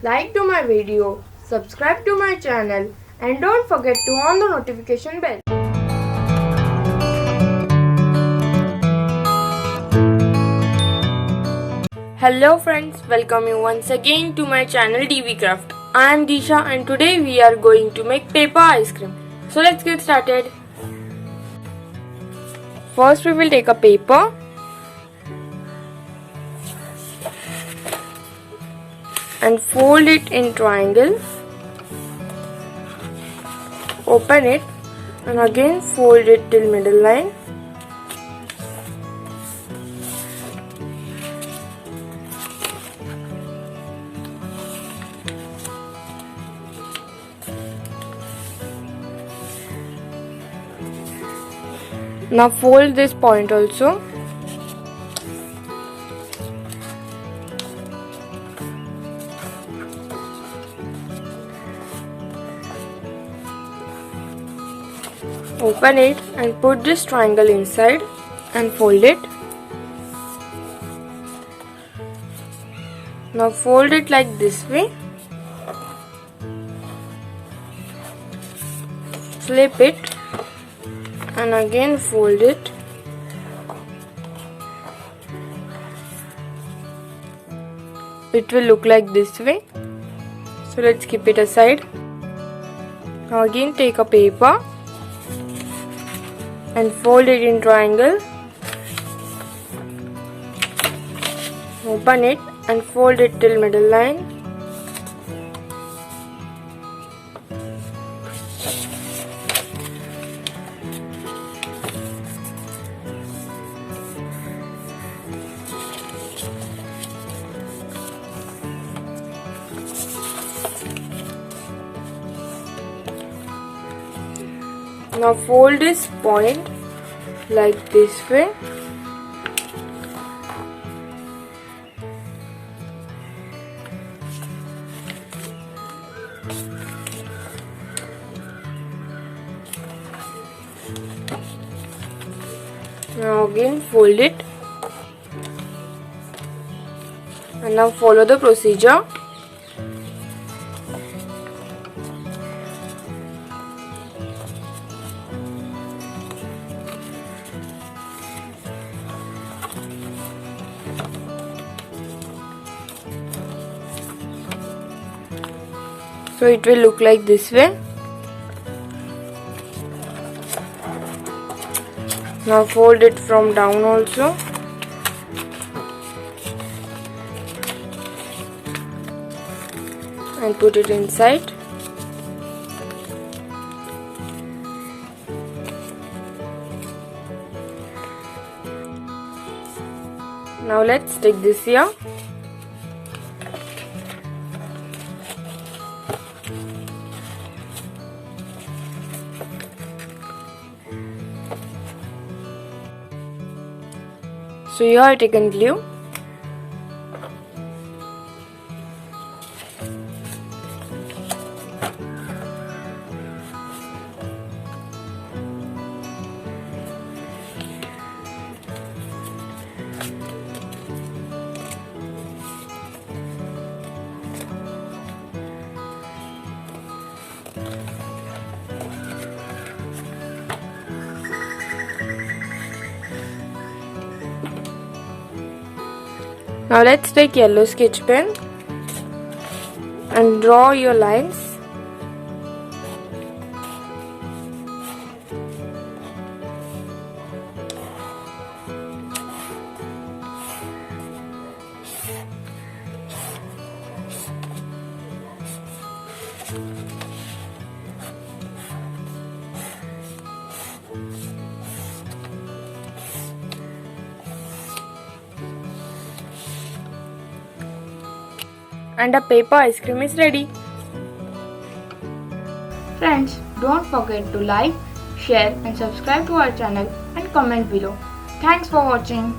like to my video, subscribe to my channel and don't forget to on the notification bell. Hello friends, welcome you once again to my channel DV Craft. I am Disha and today we are going to make paper ice cream. So let's get started. First we will take a paper and fold it in triangle. Open it and again fold it till middle line. Now fold this point also. Open it and put this triangle inside and fold it. Now fold it like this way. Flip it and again fold it. It will look like this way. So let's keep it aside. Now again take a paper and fold it in triangle. Open it and fold it till middle line. Now fold this point like this way. Now again fold it and now follow the procedure. So it will look like this way. Now fold it from down also. And put it inside. Now let's take this here. So here I taken glue. Now let's take yellow sketch pen and draw your lines. And a paper ice cream is ready. Friends, don't forget to like, share and subscribe to our channel and comment below. Thanks for watching.